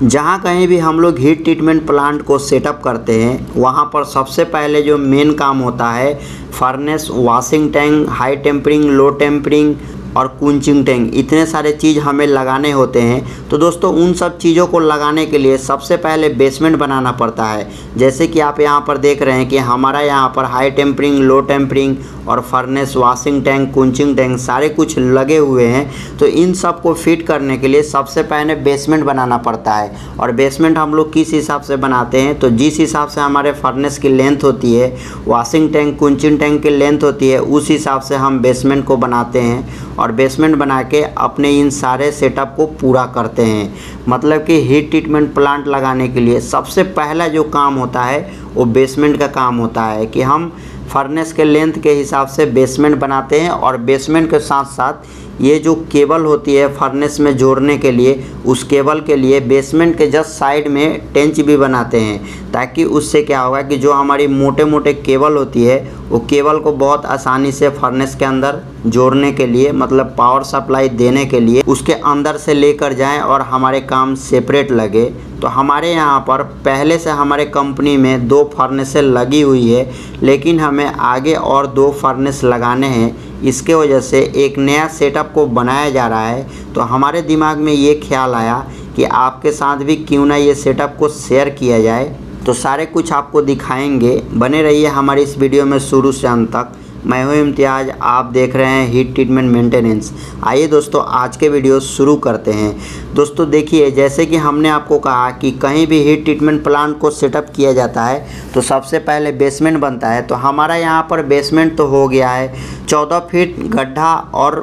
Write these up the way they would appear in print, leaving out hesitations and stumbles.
जहाँ कहीं भी हम लोग हीट ट्रीटमेंट प्लांट को सेटअप करते हैं वहाँ पर सबसे पहले जो मेन काम होता है furnace, washing tank, high tempering, low tempering और कूलिंग टैंक, इतने सारे चीज़ हमें लगाने होते हैं। तो दोस्तों उन सब चीज़ों को लगाने के लिए सबसे पहले बेसमेंट बनाना पड़ता है। जैसे कि आप यहाँ पर देख रहे हैं कि हमारा यहाँ पर हाई टेम्परिंग, लो टेम्परिंग और furnace, washing tank, cooling tank सारे कुछ लगे हुए हैं। तो इन सब को फिट करने के लिए सबसे पहले बेसमेंट बनाना पड़ता है। और बेसमेंट हम लोग किस हिसाब से बनाते हैं, तो जिस हिसाब से हमारे फर्नेस की लेंथ होती है, वॉशिंग टैंक, कूलिंग टैंक की लेंथ होती है, उस हिसाब से हम बेसमेंट को बनाते हैं और बेसमेंट बना के अपने इन सारे सेटअप को पूरा करते हैं। मतलब कि हीट ट्रीटमेंट प्लांट लगाने के लिए सबसे पहला जो काम होता है वो बेसमेंट का काम होता है कि हम फर्नेस के लेंथ के हिसाब से बेसमेंट बनाते हैं और बेसमेंट के साथ साथ ये जो केबल होती है फर्नेस में जोड़ने के लिए, उस केबल के लिए बेसमेंट के जस्ट साइड में टेंच भी बनाते हैं, ताकि उससे क्या होगा कि जो हमारी मोटे मोटे केबल होती है वो केबल को बहुत आसानी से फर्नेस के अंदर जोड़ने के लिए, मतलब पावर सप्लाई देने के लिए उसके अंदर से लेकर जाएं और हमारे काम सेपरेट लगे। तो हमारे यहाँ पर पहले से हमारे कंपनी में 2 फर्नेसें लगी हुई है, लेकिन हमें आगे और 2 फर्नेस लगाने हैं। इसके वजह से एक नया सेटअप को बनाया जा रहा है। तो हमारे दिमाग में ये ख्याल आया कि आपके साथ भी क्यों ना ये सेटअप को शेयर किया जाए। तो सारे कुछ आपको दिखाएंगे, बने रहिए हमारी इस वीडियो में शुरू से अंत तक। मैं हूं इम्तियाज़, आप देख रहे हैं हीट ट्रीटमेंट मेंटेनेंस। आइए दोस्तों आज के वीडियो शुरू करते हैं। दोस्तों देखिए, जैसे कि हमने आपको कहा कि कहीं भी हीट ट्रीटमेंट प्लांट को सेटअप किया जाता है तो सबसे पहले बेसमेंट बनता है। तो हमारा यहाँ पर बेसमेंट तो हो गया है, 14 फीट गड्ढा और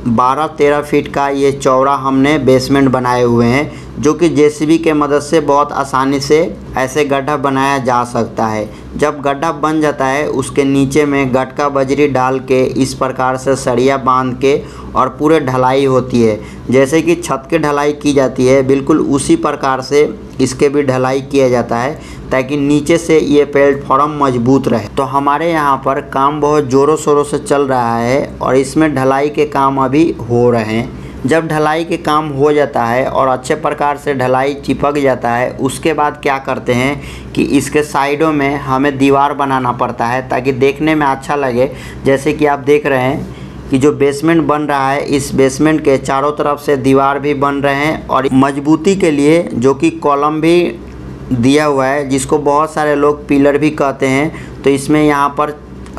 12-13 फीट का ये चौड़ा हमने बेसमेंट बनाए हुए हैं, जो कि जेसीबी के मदद से बहुत आसानी से ऐसे गड्ढा बनाया जा सकता है। जब गड्ढा बन जाता है उसके नीचे में गटका बजरी डाल के इस प्रकार से सरिया बांध के और पूरे ढलाई होती है। जैसे कि छत की ढलाई की जाती है बिल्कुल उसी प्रकार से इसके भी ढलाई किया जाता है, ताकि नीचे से ये प्लेटफॉर्म मजबूत रहे। तो हमारे यहाँ पर काम बहुत ज़ोरों शोरों से चल रहा है और इसमें ढलाई के काम अभी हो रहे हैं। जब ढलाई के काम हो जाता है और अच्छे प्रकार से ढलाई चिपक जाता है, उसके बाद क्या करते हैं कि इसके साइडों में हमें दीवार बनाना पड़ता है ताकि देखने में अच्छा लगे। जैसे कि आप देख रहे हैं कि जो बेसमेंट बन रहा है, इस बेसमेंट के चारों तरफ से दीवार भी बन रहे हैं और मजबूती के लिए जो कि कॉलम भी दिया हुआ है, जिसको बहुत सारे लोग पिलर भी कहते हैं। तो इसमें यहाँ पर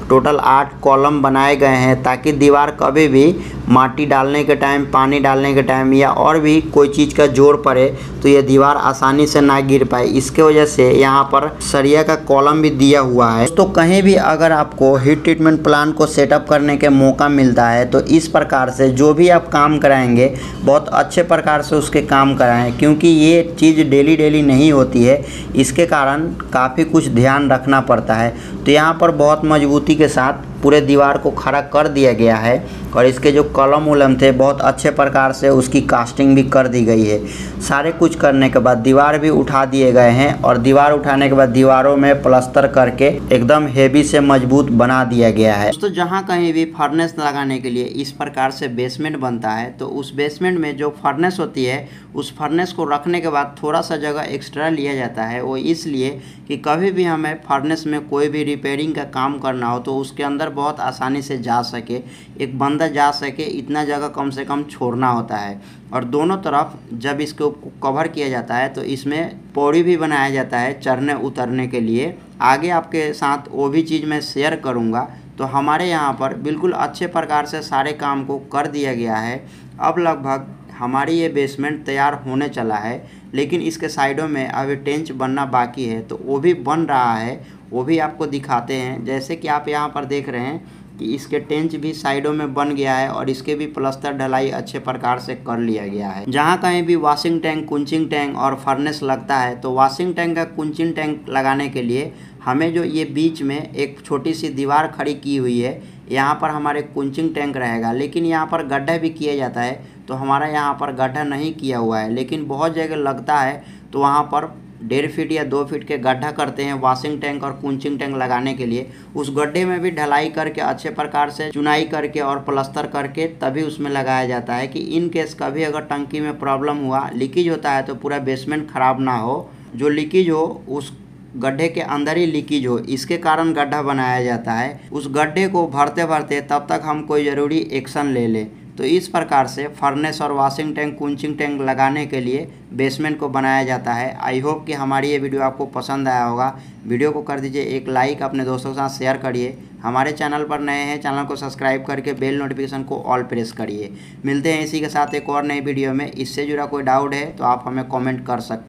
टोटल 8 कॉलम बनाए गए हैं, ताकि दीवार कभी भी माटी डालने के टाइम, पानी डालने के टाइम या और भी कोई चीज़ का जोर पड़े तो ये दीवार आसानी से ना गिर पाए। इसके वजह से यहाँ पर सरिया का कॉलम भी दिया हुआ है। तो कहीं भी अगर आपको हीट ट्रीटमेंट प्लांट को सेटअप करने के मौका मिलता है तो इस प्रकार से जो भी आप काम कराएंगे बहुत अच्छे प्रकार से उसके काम कराएं, क्योंकि ये चीज़ डेली नहीं होती है। इसके कारण काफ़ी कुछ ध्यान रखना पड़ता है। तो यहाँ पर बहुत मजबूती के साथ पूरे दीवार को खड़ा कर दिया गया है और इसके जो कॉलम उलम थे बहुत अच्छे प्रकार से उसकी कास्टिंग भी कर दी गई है। सारे कुछ करने के बाद दीवार भी उठा दिए गए हैं और दीवार उठाने के बाद दीवारों में प्लास्टर करके एकदम हेवी से मजबूत बना दिया गया है। दोस्तों जहाँ कहीं भी फर्नेस लगाने के लिए इस प्रकार से बेसमेंट बनता है, तो उस बेसमेंट में जो फर्नेस होती है उस फर्नेस को रखने के बाद थोड़ा सा जगह एक्स्ट्रा लिया जाता है। वो इसलिए कि कभी भी हमें फर्नेस में कोई भी रिपेयरिंग का काम करना हो तो उसके अंदर बहुत आसानी से जा सके, एक बंदा जा सके, इतना जगह कम से कम छोड़ना होता है। और दोनों तरफ जब इसको कवर किया जाता है तो इसमें पौड़ी भी बनाया जाता है चढ़ने उतरने के लिए। आगे आपके साथ वो भी चीज़ मैं शेयर करूँगा। तो हमारे यहाँ पर बिल्कुल अच्छे प्रकार से सारे काम को कर दिया गया है। अब लगभग हमारी ये बेसमेंट तैयार होने चला है, लेकिन इसके साइडों में अभी टेंच बनना बाकी है, तो वो भी बन रहा है, वो भी आपको दिखाते हैं। जैसे कि आप यहाँ पर देख रहे हैं कि इसके टेंच भी साइडों में बन गया है और इसके भी प्लास्टर ढलाई अच्छे प्रकार से कर लिया गया है। जहाँ कहीं भी वॉशिंग टैंक, कूलिंग टैंक और फर्नेस लगता है तो वॉशिंग टैंक का कूलिंग टैंक लगाने के लिए हमें जो ये बीच में एक छोटी सी दीवार खड़ी की हुई है, यहाँ पर हमारे कूलिंग टैंक रहेगा। लेकिन यहाँ पर गड्ढा भी किया जाता है, तो हमारा यहाँ पर गड्ढा नहीं किया हुआ है, लेकिन बहुत जगह लगता है तो वहाँ पर 1.5 फीट या 2 फीट के गड्ढा करते हैं वॉशिंग टैंक और कुंचिंग टैंक लगाने के लिए, उस गड्ढे में भी ढलाई करके अच्छे प्रकार से चुनाई करके और प्लास्टर करके तभी उसमें लगाया जाता है कि इन केस कभी अगर टंकी में प्रॉब्लम हुआ, लीकेज होता है तो पूरा बेसमेंट खराब ना हो। जो लीकेज हो उस गड्ढे के अंदर ही लीकेज हो, इसके कारण गड्ढा बनाया जाता है। उस गड्ढे को भरते भरते तब तक हम कोई ज़रूरी एक्शन ले लें। तो इस प्रकार से फर्नेस और वॉशिंग टैंक कुंचिंग टैंक लगाने के लिए बेसमेंट को बनाया जाता है। आई होप कि हमारी ये वीडियो आपको पसंद आया होगा। वीडियो को कर दीजिए एक लाइक, अपने दोस्तों के साथ शेयर करिए। हमारे चैनल पर नए हैं, चैनल को सब्सक्राइब करके बेल नोटिफिकेशन को ऑल प्रेस करिए। मिलते हैं इसी के साथ एक और नई वीडियो में। इससे जुड़ा कोई डाउट है तो आप हमें कॉमेंट कर सकते हैं।